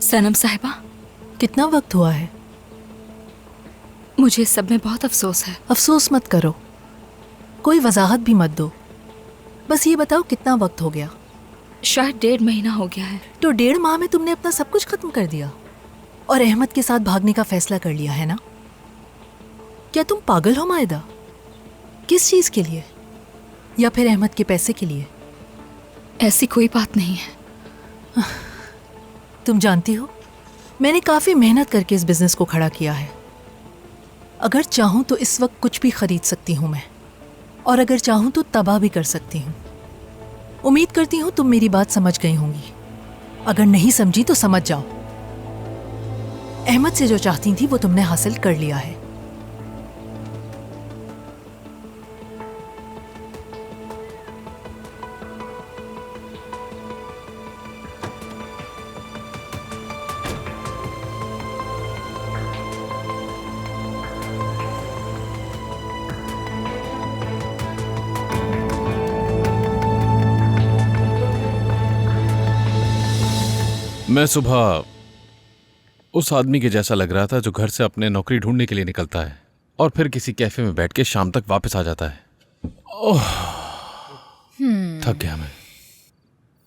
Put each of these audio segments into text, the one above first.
सनम साहिबा, कितना वक्त हुआ है? मुझे इस सब में बहुत अफसोस है। अफसोस मत करो, कोई वजाहत भी मत दो, बस ये बताओ कितना वक्त हो गया? शायद 1.5 महीना हो गया है। तो 1.5 माह में तुमने अपना सब कुछ खत्म कर दिया और अहमद के साथ भागने का फैसला कर लिया है ना? क्या तुम पागल हो मायदा? किस चीज के लिए? या फिर अहमद के पैसे के लिए? ऐसी कोई बात नहीं है। तुम जानती हो, मैंने काफी मेहनत करके इस बिजनेस को खड़ा किया है। अगर चाहूं तो इस वक्त कुछ भी खरीद सकती हूं मैं, और अगर चाहूं तो तबाह भी कर सकती हूं। उम्मीद करती हूं तुम मेरी बात समझ गई होंगी। अगर नहीं समझी तो समझ जाओ। अहमद से जो चाहती थी वो तुमने हासिल कर लिया है। मैं सुबह उस आदमी के जैसा लग रहा था जो घर से अपने नौकरी ढूंढने के लिए निकलता है और फिर किसी कैफे में बैठ के शाम तक वापस आ जाता है। ओह, थक गया मैं।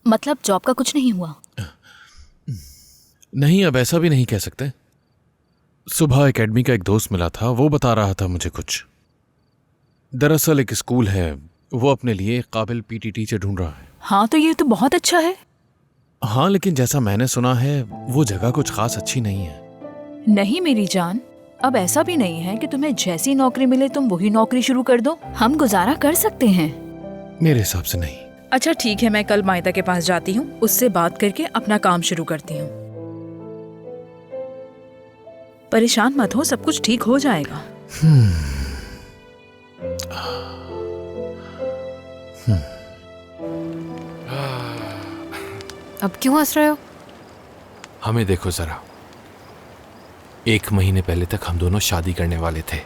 मतलब जॉब का कुछ नहीं हुआ? नहीं, अब ऐसा भी नहीं कह सकते। सुबह एकेडमी का एक दोस्त मिला था, वो बता रहा था मुझे कुछ। दरअसल एक स्कूल है, वो अपने लिए एक काबिल पीटी टीचर ढूंढ रहा है। हाँ, तो ये तो बहुत अच्छा है। हाँ, लेकिन जैसा मैंने सुना है वो जगह कुछ खास अच्छी नहीं है। नहीं मेरी जान, अब ऐसा भी नहीं है कि तुम्हें जैसी नौकरी मिले तुम वही नौकरी शुरू कर दो। हम गुजारा कर सकते हैं। मेरे हिसाब से नहीं। अच्छा ठीक है, मैं कल मायदा के पास जाती हूँ, उससे बात करके अपना काम शुरू करती हूँ। परेशान मत हो, सब कुछ ठीक हो जाएगा। अब क्यों हंस रहे हो? हमें देखो जरा, 1 महीने पहले तक हम दोनों शादी करने वाले थे।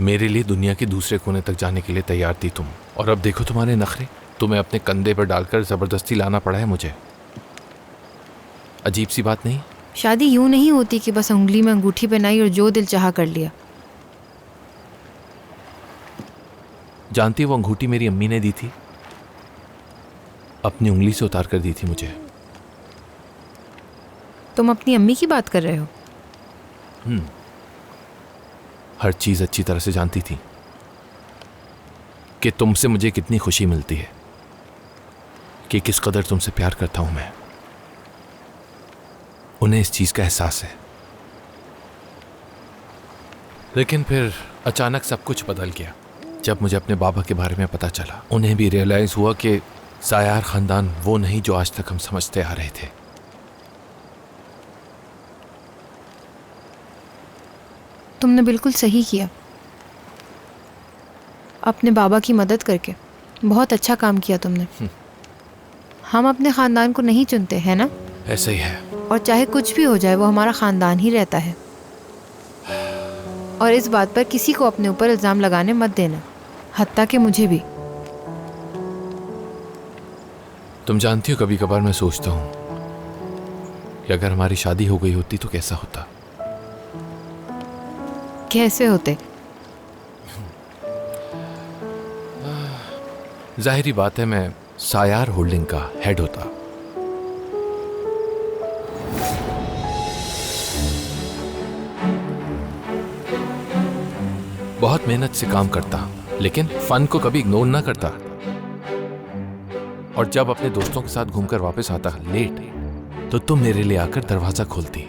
मेरे लिए दुनिया के दूसरे कोने तक जाने के लिए तैयार थी तुम, और अब देखो तुम्हारे नखरे। तुम्हें अपने कंधे पर डालकर जबरदस्ती लाना पड़ा है मुझे। अजीब सी बात नहीं? शादी यूं नहीं होती कि बस उंगली में अंगूठी पहनाई और जो दिल चाहा कर लिया। जानती हो वो अंगूठी मेरी अम्मी ने दी थी, अपनी उंगली से उतार कर दी थी मुझे। तुम अपनी अम्मी की बात कर रहे हो? हर चीज अच्छी तरह से जानती थी कि तुमसे मुझे कितनी खुशी मिलती है, कि किस कदर तुमसे प्यार करता हूं मैं। उन्हें इस चीज का एहसास है। लेकिन फिर अचानक सब कुछ बदल गया जब मुझे अपने बाबा के बारे में पता चला। उन्हें भी रियलाइज हुआ कि सायार खानदान वो नहीं जो आज तक हम समझते आ रहे थे। तुमने बिल्कुल सही किया, अपने बाबा की मदद करके। बहुत अच्छा काम किया तुमने। हम अपने खानदान को नहीं चुनते हैं ना? ऐसे ही है। और चाहे कुछ भी हो जाए वो हमारा खानदान ही रहता है। और इस बात पर किसी को अपने ऊपर इल्जाम लगाने मत देना, हत्ता कि मुझे भी। तुम जानती हो, कभी कभार मैं सोचता हूं कि अगर हमारी शादी हो गई होती तो कैसा होता। कैसे होते? जाहिरी बात है, मैं सायार होल्डिंग का हेड होता। बहुत मेहनत से काम करता, लेकिन फन को कभी इग्नोर ना करता। और जब अपने दोस्तों के साथ घूमकर वापस आता लेट, तो तुम मेरे लिए आकर दरवाजा खोलती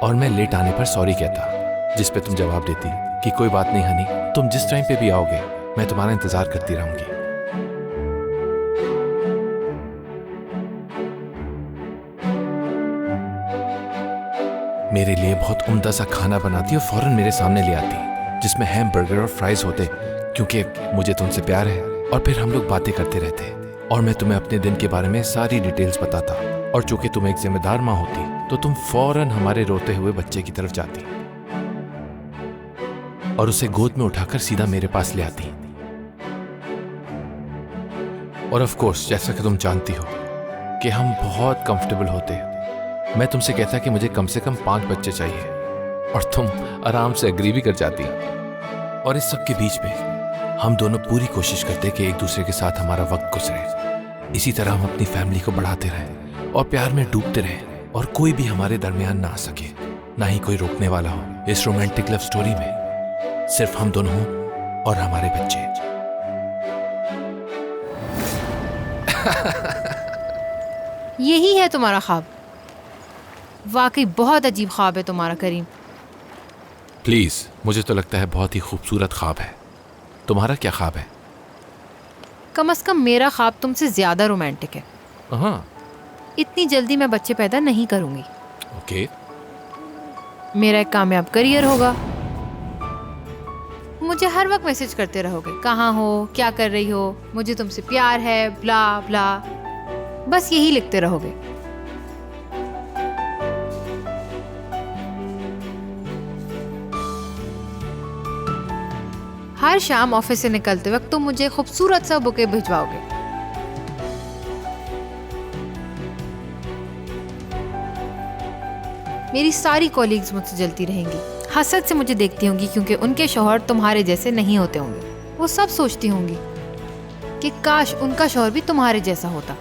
और मैं लेट आने पर सॉरी कहता, जिस पे तुम जवाब देती कि कोई बात नहीं हनी, तुम जिस टाइम पे भी आओगे मैं तुम्हारा इंतजार करती रहूंगी। मेरे लिए बहुत उम्दा सा खाना बनाती और फौरन मेरे सामने ले आती, जिसमें हैम बर्गर और फ्राइज होते, क्योंकि मुझे तुमसे प्यार है। और फिर हम लोग बातें करते रहते और मैं तुम्हें अपने दिन के बारे में सारी डिटेल्स बताता। और चूंकि तुम एक जिम्मेदार माँ होती तो तुम फौरन हमारे रोते हुए बच्चे की तरफ जाती और उसे गोद में उठाकर सीधा मेरे पास ले आती और ऑफ कोर्स जैसा कि तुम जानती हो कि हम बहुत कंफर्टेबल होते हैं। मैं तुमसे कहता कि मुझे कम से कम 5 बच्चे चाहिए और तुम आराम से एग्री भी कर जाती। और इस सब के बीच में हम दोनों पूरी कोशिश करते कि एक दूसरे के साथ हमारा वक्त गुजरे। इसी तरह हम अपनी फैमिली को बढ़ाते रहे और प्यार में डूबते रहे और कोई भी हमारे दरमियान ना आ सके, ना ही कोई रोकने वाला हो। इस रोमांटिक लव स्टोरी में सिर्फ हम दोनों हों और हमारे बच्चे। यही है तुम्हारा ख्वाब? वाकई बहुत अजीब ख्वाब है तुम्हारा करीम। प्लीज, मुझे तो लगता है बहुत ही खूबसूरत ख्वाब है। तुम्हारा क्या ख्वाब है? कम से कम मेरा ख्वाब तुमसे ज्यादा रोमांटिक है। हाँ, इतनी जल्दी मैं बच्चे पैदा नहीं करूंगी। ओके। मेरा एक कामयाब करियर होगा। मुझे हर वक्त मैसेज करते रहोगे, कहाँ हो, क्या कर रही हो, मुझे तुमसे प्यार है, ब्ला ब्ला, बस यही लिखते रहोगे। हर शाम ऑफिस से निकलते वक्त तुम मुझे खूबसूरत सा बुके भिजवाओगे। मेरी सारी कॉलीग्स मुझसे जलती रहेंगी, हसद से मुझे देखती होंगी क्योंकि उनके शौहर तुम्हारे जैसे नहीं होते होंगे। वो सब सोचती होंगी कि काश उनका शौहर भी तुम्हारे जैसा होता।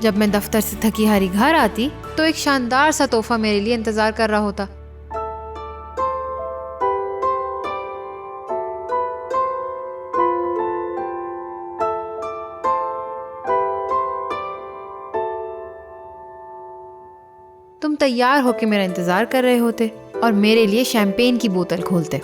जब मैं दफ्तर से थकी हारी घर आती तो एक शानदार सा तोहफा मेरे लिए इंतजार कर रहा होता। तुम तैयार होके मेरा इंतजार कर रहे होते और मेरे लिए शैंपेन की बोतल खोलते।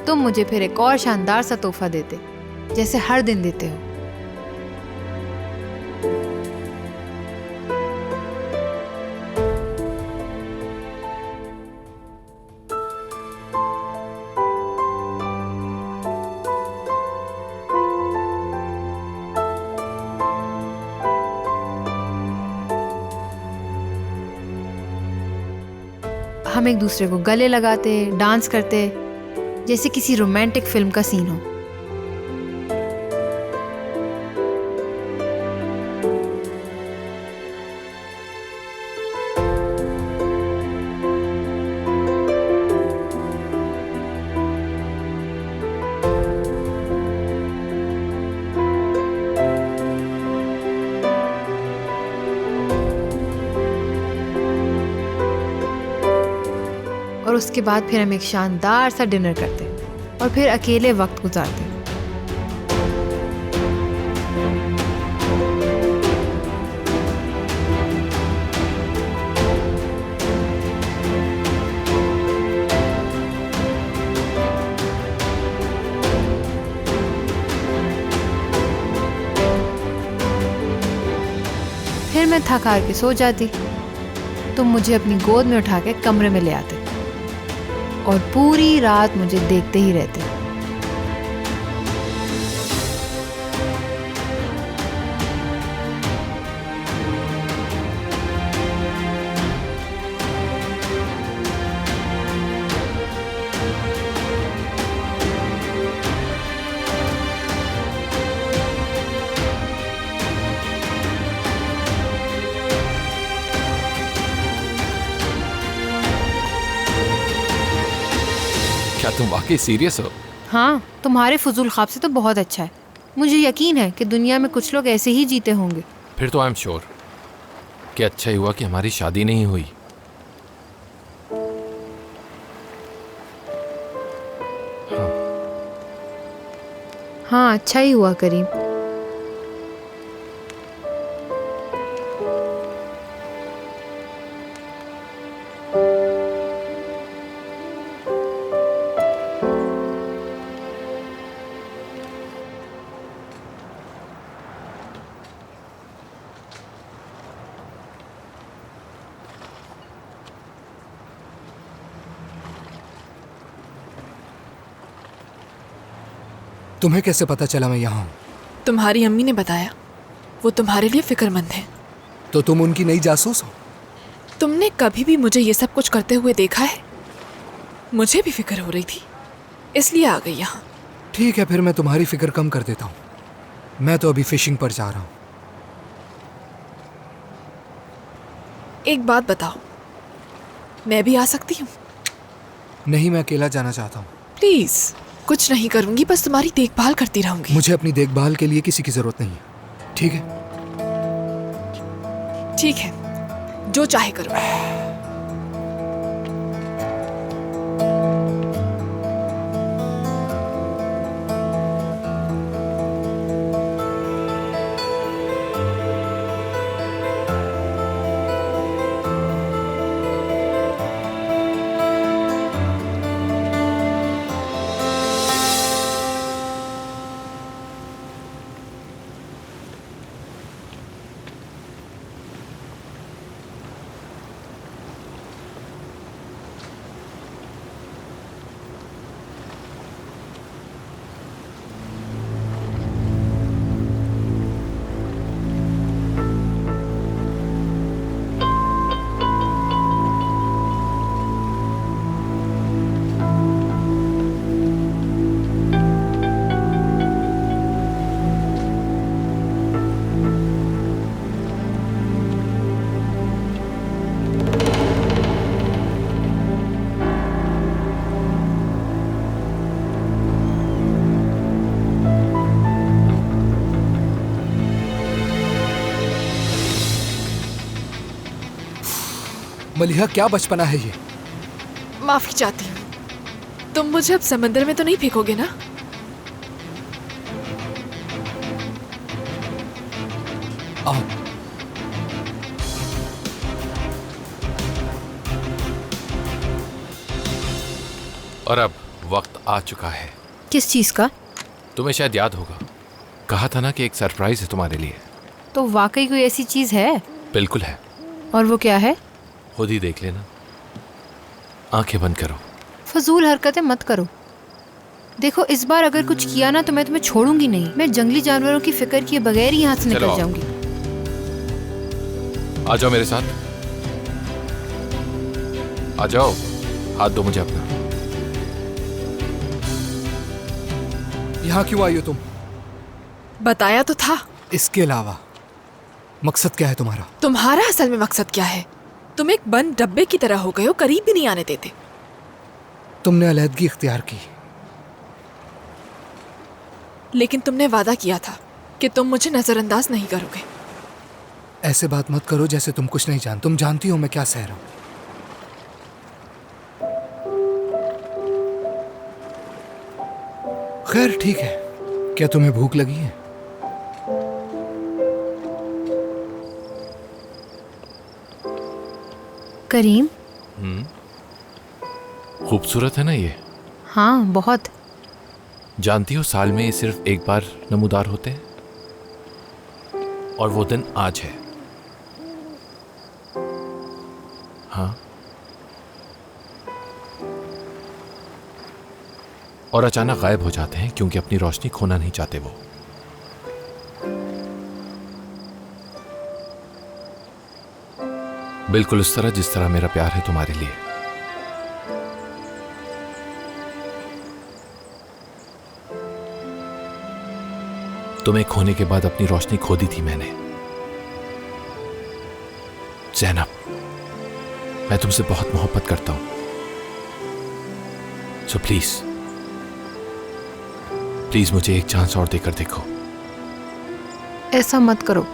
तुम मुझे फिर एक और शानदार सा तोहफा देते, जैसे हर दिन देते हो। हम एक दूसरे को गले लगाते, डांस करते, जैसे किसी रोमांटिक फिल्म का सीन हो। और उसके बाद फिर हम एक शानदार सा डिनर करते और फिर अकेले वक्त गुजारते। फिर मैं थक हार के सो जाती, तुम मुझे अपनी गोद में उठा के कमरे में ले आते और पूरी रात मुझे देखते ही रहते। क्या तुम वाकई सीरियस हो? हाँ, तुम्हारे फजूल ख्वाब से तो बहुत अच्छा है। मुझे यकीन है कि दुनिया में कुछ लोग ऐसे ही जीते होंगे। फिर तो आई एम श्योर कि अच्छा ही हुआ कि हमारी शादी नहीं हुई। हाँ, अच्छा ही हुआ करीम। तुम्हें कैसे पता चला मैं यहाँ हूँ? तुम्हारी अम्मी ने बताया, वो तुम्हारे लिए फिक्रमंद है। तो तुम उनकी नई जासूस हो? तुमने कभी भी मुझे ये सब कुछ करते हुए देखा है? मुझे भी फिक्र हो रही थी, इसलिए आ गई यहाँ। ठीक है, फिर मैं तुम्हारी फिक्र कम कर देता हूँ। मैं तो अभी फिशिंग पर जा रहा हूँ। एक बात बताओ, मैं भी आ सकती हूँ? नहीं, मैं अकेला जाना चाहता हूँ। प्लीज, कुछ नहीं करूंगी, बस तुम्हारी देखभाल करती रहूंगी। मुझे अपनी देखभाल के लिए किसी की जरूरत नहीं है, ठीक है? ठीक है, जो चाहे करो। मलिहा, क्या बचपना है ये? माफी चाहती हूँ। तुम मुझे अब समंदर में तो नहीं फेंकोगे ना? आओ। और अब वक्त आ चुका है। किस चीज़ का? तुम्हें शायद याद होगा, कहा था ना कि एक सरप्राइज है तुम्हारे लिए। तो वाकई कोई ऐसी चीज़ है? बिल्कुल है। और वो क्या है? खुद ही देख लेना। आंखें बंद करो। फजूल हरकतें मत करो। देखो, इस बार अगर कुछ किया ना तो मैं तुम्हें छोड़ूंगी नहीं। मैं जंगली जानवरों की फिक्र किए बगैर ही यहाँ से चलो निकल आओ। जाऊंगी। आ जाओ मेरे साथ, आ जाओ। हाथ दो मुझे अपना। यहाँ क्यों आई हो तुम? बताया तो था। इसके अलावा मकसद क्या है तुम्हारा? तुम्हारा असल में मकसद क्या है? तुम एक बंद डब्बे की तरह हो गए हो, करीब भी नहीं आने देते। तुमने अलहदगी इख्तियार की, लेकिन तुमने वादा किया था कि तुम मुझे नजरअंदाज नहीं करोगे। ऐसे बात मत करो जैसे तुम कुछ नहीं जानते। तुम जानती हो मैं क्या सह रहा हूं। खैर ठीक है, क्या तुम्हें भूख लगी है? करीम। खूबसूरत है ना ये? हाँ, बहुत। जानती हो, साल में ये सिर्फ एक बार नमूदार होते हैं, और वो दिन आज है। हाँ, और अचानक गायब हो जाते हैं क्योंकि अपनी रोशनी खोना नहीं चाहते वो। बिल्कुल उस तरह जिस तरह मेरा प्यार है तुम्हारे लिए। तुम्हें खोने के बाद अपनी रोशनी खो दी थी मैंने। ज़ैनब, मैं तुमसे बहुत मोहब्बत करता हूं, सो प्लीज प्लीज मुझे एक चांस और देकर देखो। ऐसा मत करो,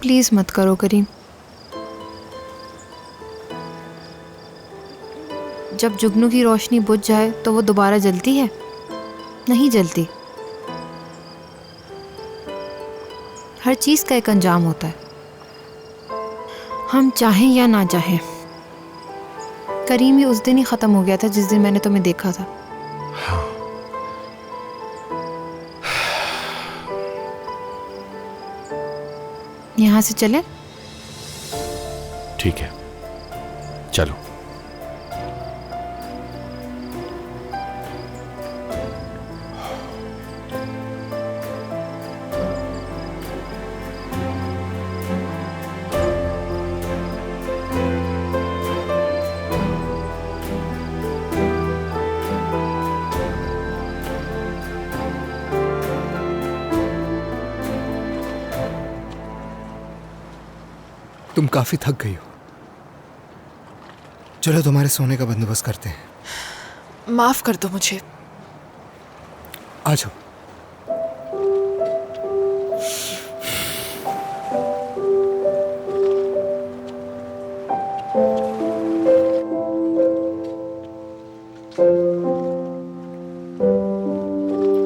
प्लीज मत करो करीम। जब जुगनू की रोशनी बुझ जाए तो वो दोबारा जलती है? नहीं जलती। हर चीज का एक अंजाम होता है, हम चाहें या ना चाहें। करीम ही उस दिन ही खत्म हो गया था जिस दिन मैंने तुम्हें देखा था। हाँ, यहाँ से चले? ठीक है, चलो। तुम काफी थक गई हो। चलो तुम्हारे सोने का बंदोबस्त करते हैं। माफ कर दो मुझे। आ जाओ।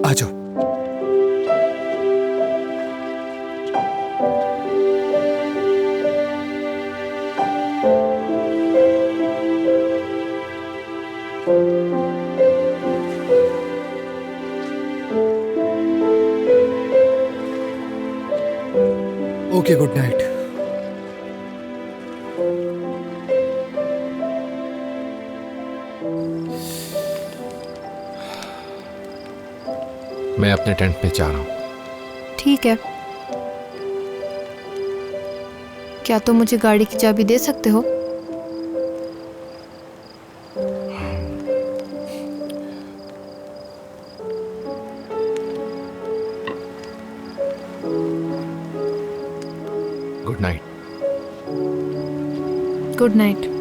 आ जाओ। Okay, good night. मैं अपने टेंट में जा रहा हूँ। ठीक है, क्या तुम मुझे गाड़ी की चाबी दे सकते हो? Good night. Good night.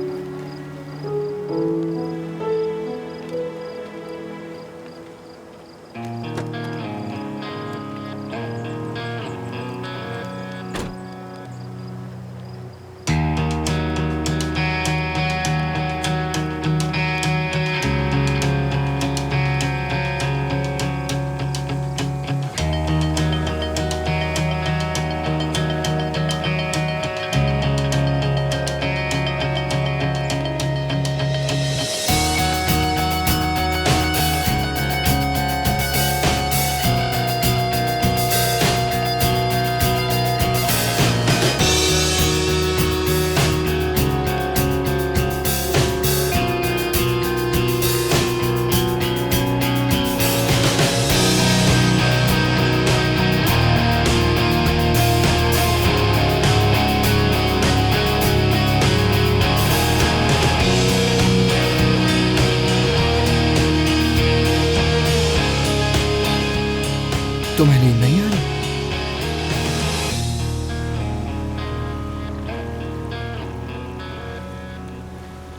तुम्हें नींद नहीं आ रही?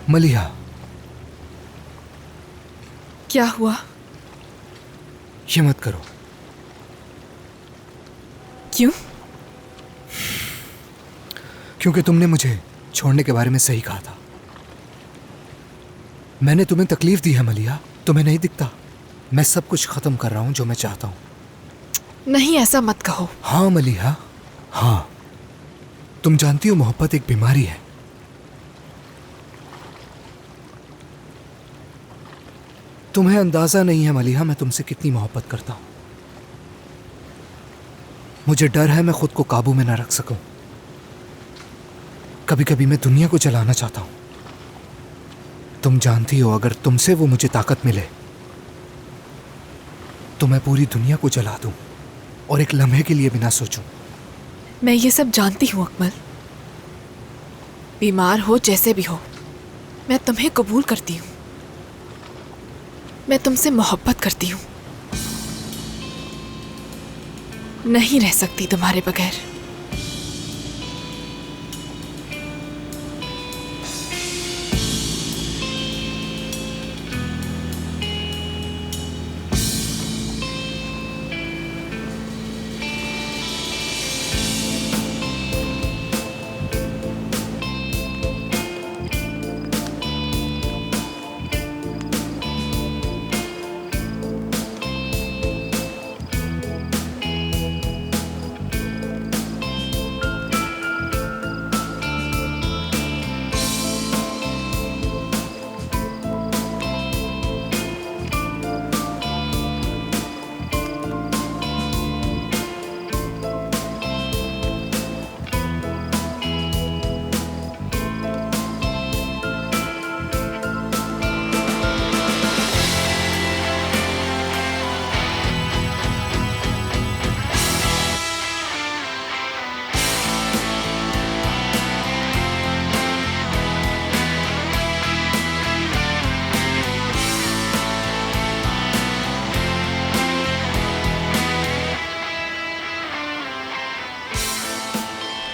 मलिहा, क्या हुआ? ये मत करो। क्यों? क्योंकि तुमने मुझे छोड़ने के बारे में सही कहा था। मैंने तुम्हें तकलीफ दी है मलिहा, तुम्हें नहीं दिखता? मैं सब कुछ खत्म कर रहा हूं जो मैं चाहता हूं। नहीं, ऐसा मत कहो। हाँ मलिहा, हाँ। तुम जानती हो मोहब्बत एक बीमारी है। तुम्हें अंदाजा नहीं है मलिहा मैं तुमसे कितनी मोहब्बत करता हूं। मुझे डर है मैं खुद को काबू में ना रख सकूं। कभी कभी मैं दुनिया को जलाना चाहता हूं। तुम जानती हो अगर तुमसे वो मुझे ताकत मिले तो मैं पूरी दुनिया को जला दूं और एक लम्हे के लिए भी ना सोचूं। मैं ये सब जानती हूँ अकमल। बीमार हो जैसे भी हो, मैं तुम्हें कबूल करती हूँ। मैं तुमसे मोहब्बत करती हूँ। नहीं रह सकती तुम्हारे बगैर।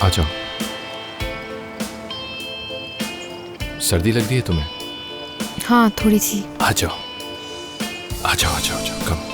आ जाओ। सर्दी लग रही है तुम्हें? हाँ थोड़ी सी। आ जाओ आ जाओ आ जाओ, कम।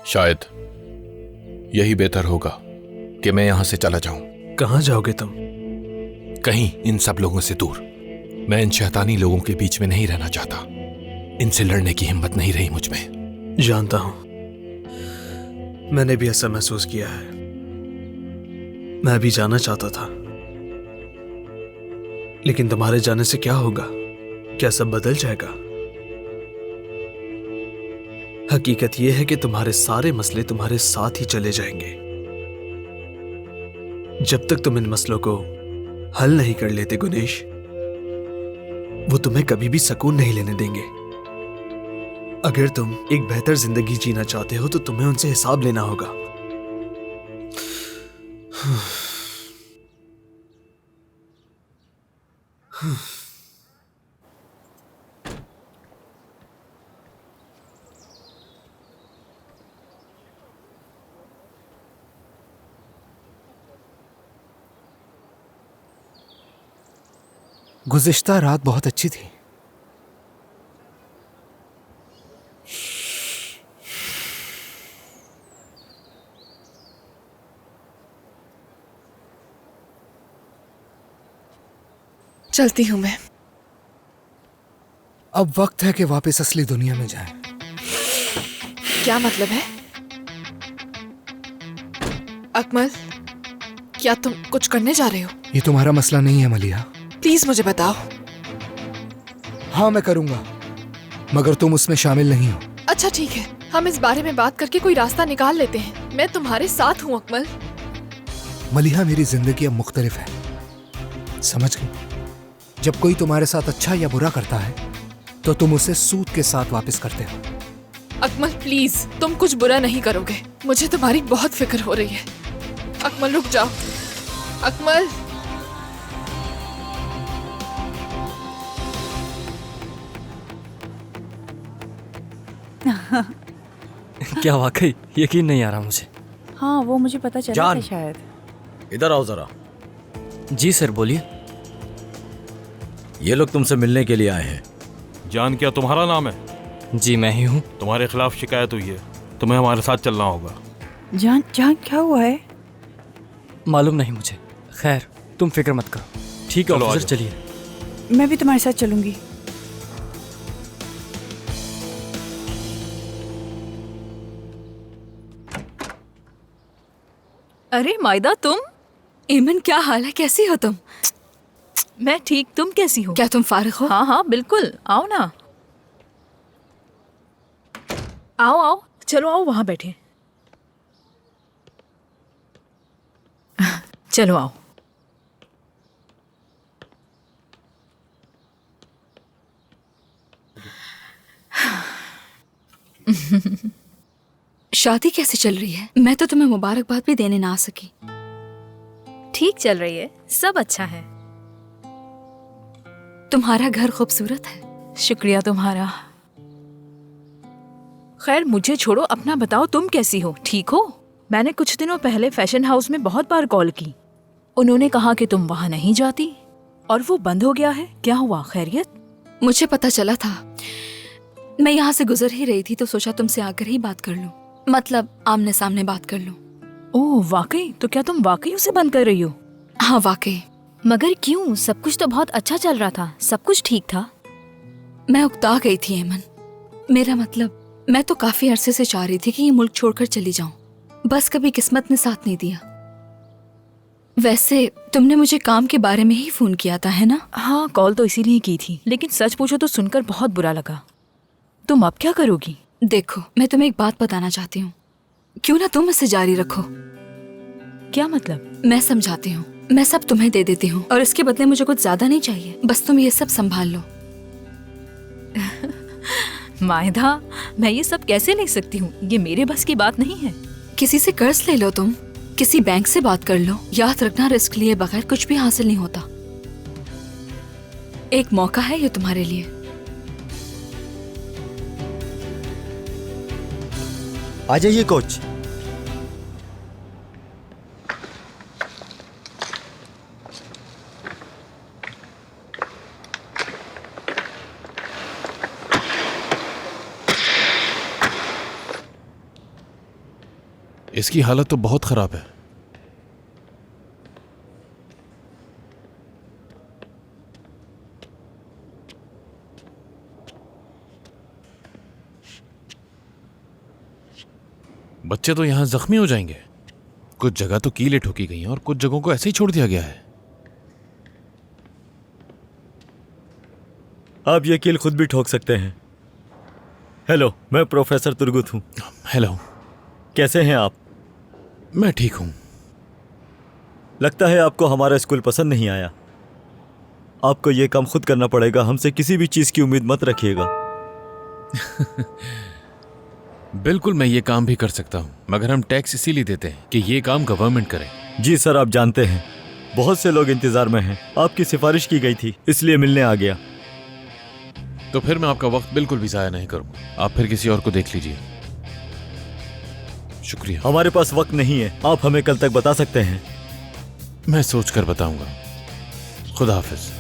शायद यही बेहतर होगा कि मैं यहां से चला जाऊं। कहां जाओगे तुम? कहीं इन सब लोगों से दूर। मैं इन शैतानी लोगों के बीच में नहीं रहना चाहता। इनसे लड़ने की हिम्मत नहीं रही मुझ में। जानता हूं, मैंने भी ऐसा महसूस किया है। मैं भी जाना चाहता था, लेकिन तुम्हारे जाने से क्या होगा? क्या सब बदल जाएगा? हकीकत यह है कि तुम्हारे सारे मसले तुम्हारे साथ ही चले जाएंगे। जब तक तुम इन मसलों को हल नहीं कर लेते गुनेश, वो तुम्हें कभी भी सुकून नहीं लेने देंगे। अगर तुम एक बेहतर जिंदगी जीना चाहते हो तो तुम्हें उनसे हिसाब लेना होगा। गुज़िश्ता रात बहुत अच्छी थी। चलती हूं मैं। अब वक्त है कि वापस असली दुनिया में जाएं। क्या मतलब है? अकमल, क्या तुम कुछ करने जा रहे हो? ये तुम्हारा मसला नहीं है मलिहा। प्लीज मुझे बताओ। हाँ मैं करूंगा, मगर तुम उसमें शामिल नहीं हो। अच्छा ठीक है, हम इस बारे में बात करके कोई रास्ता निकाल लेते हैं। मैं तुम्हारे साथ हूँ अकमल। मलिहा, मेरी जिंदगी अब मुख्तलिफ है, समझ गई? जब कोई तुम्हारे साथ अच्छा या बुरा करता है तो तुम उसे सूद के साथ वापस करते हो। अकमल प्लीज, तुम कुछ बुरा नहीं करोगे। मुझे तुम्हारी बहुत फिक्र हो रही है। अकमल रुक जाओ। अकमल। क्या वाकई यकीन नहीं आ रहा मुझे। हाँ वो मुझे पता चला जान। था शायद। इधर आओ जरा। जी सर बोलिए। ये लोग तुमसे मिलने के लिए आए हैं। जान क्या तुम्हारा नाम है? जी मैं ही हूँ। तुम्हारे खिलाफ शिकायत हुई है, तुम्हें हमारे साथ चलना होगा। जान जान क्या हुआ है? मालूम नहीं मुझे। खैर तुम फिक्र मत करो। ठीक है ऑफिसर, चलिए। मैं भी तुम्हारे साथ चलूंगी। अरे मायदा, तुम? एमन क्या हाल है, कैसी हो तुम? मैं ठीक, तुम कैसी हो? क्या तुम फारिग हो? हाँ हाँ बिल्कुल, आओ ना। आओ आओ, चलो आओ, वहां बैठे। चलो आओ। शादी कैसे चल रही है? मैं तो तुम्हें मुबारकबाद भी देने ना आ सकी। ठीक चल रही है, सब अच्छा है। तुम्हारा घर खूबसूरत है। शुक्रिया तुम्हारा। खैर मुझे छोड़ो, अपना बताओ, तुम कैसी हो? ठीक हो? मैंने कुछ दिनों पहले फैशन हाउस में बहुत बार कॉल की। उन्होंने कहा कि तुम वहां नहीं जाती और वो बंद हो गया है। क्या हुआ, खैरियत? मुझे पता चला था। मैं यहाँ से गुजर ही रही थी तो सोचा तुमसे आकर ही बात कर लूं, मतलब आमने सामने बात कर लूं। ओह वाकई? तो क्या तुम वाकई उसे बंद कर रही हो? हाँ वाकई। मगर क्यों? सब कुछ तो बहुत अच्छा चल रहा था, सब कुछ ठीक था। मैं उकता गई थी एमन। मेरा मतलब, मैं तो काफी अरसे से चाह रही थी कि ये मुल्क छोड़कर चली जाऊं, बस कभी किस्मत ने साथ नहीं दिया। वैसे तुमने मुझे काम के बारे में ही फोन किया था, है ना? हाँ कॉल तो इसीलिए की थी, लेकिन सच पूछो तो सुनकर बहुत बुरा लगा। तुम अब क्या करोगी? देखो, मैं तुम्हें एक बात बताना चाहती हूँ। क्यों ना तुम इसे जारी रखो। क्या मतलब? मैं समझाती हूँ, मैं सब तुम्हें दे देती हूँ और इसके बदले मुझे कुछ ज्यादा नहीं चाहिए, बस तुम ये सब संभाल लो। माहिदा, मैं ये सब कैसे ले सकती हूँ? ये मेरे बस की बात नहीं है। किसी से कर्ज ले लो, तुम किसी बैंक से बात कर लो। याद रखना, रिस्क लिए बगैर कुछ भी हासिल नहीं होता। एक मौका है ये तुम्हारे लिए। आ जाइए कोच। इसकी हालत तो बहुत खराब है। बच्चे तो यहां जख्मी हो जाएंगे। कुछ जगह तो कीलें ठोकी गई हैं और कुछ जगहों को ऐसे ही छोड़ दिया गया है। आप ये कील खुद भी ठोक सकते हैं। हेलो, मैं प्रोफेसर तुर्गुत हूँ। हेलो, कैसे हैं आप? मैं ठीक हूं। लगता है आपको हमारा स्कूल पसंद नहीं आया। आपको ये काम खुद करना पड़ेगा, हमसे किसी भी चीज की उम्मीद मत रखिएगा। बिल्कुल, मैं ये काम भी कर सकता हूं, मगर हम टैक्स इसीलिए देते हैं कि ये काम गवर्नमेंट करे। जी सर, आप जानते हैं बहुत से लोग इंतजार में हैं। आपकी सिफारिश की गई थी, इसलिए मिलने आ गया। तो फिर मैं आपका वक्त बिल्कुल भी ज़ाया नहीं करूंगा। आप फिर किसी और को देख लीजिए। शुक्रिया। हमारे पास वक्त नहीं है, आप हमें कल तक बता सकते हैं। मैं सोच कर बताऊंगा। खुदा हाफिज।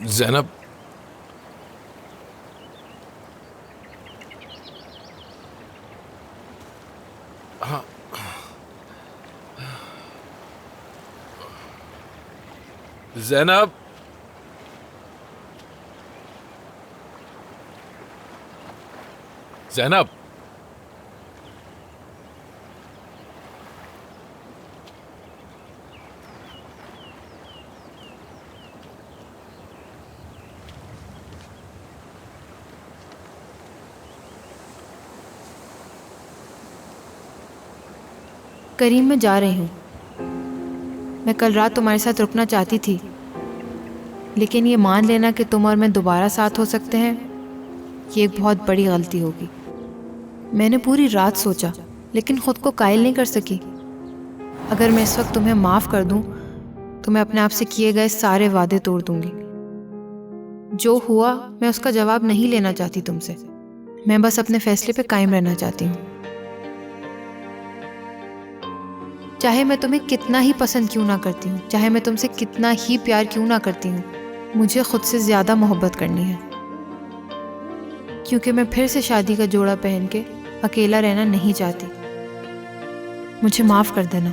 ज़ैनब, हाँ, ज़ैनब, ज़ैनब, करीम, मैं जा रही हूँ। मैं कल रात तुम्हारे साथ रुकना चाहती थी, लेकिन ये मान लेना कि तुम और मैं दोबारा साथ हो सकते हैं, ये एक बहुत बड़ी गलती होगी। मैंने पूरी रात सोचा, लेकिन खुद को कायल नहीं कर सकी। अगर मैं इस वक्त तुम्हें माफ़ कर दूँ तो मैं अपने आप से किए गए सारे वादे तोड़ दूँगी। जो हुआ, मैं उसका जवाब नहीं लेना चाहती तुमसे। मैं बस अपने फैसले पे कायम रहना चाहती हूँ। चाहे मैं तुम्हें कितना ही पसंद क्यों ना करती हूँ, चाहे मैं तुमसे कितना ही प्यार क्यों ना करती हूँ, मुझे खुद से ज़्यादा मोहब्बत करनी है, क्योंकि मैं फिर से शादी का जोड़ा पहन के अकेला रहना नहीं चाहती। मुझे माफ़ कर देना।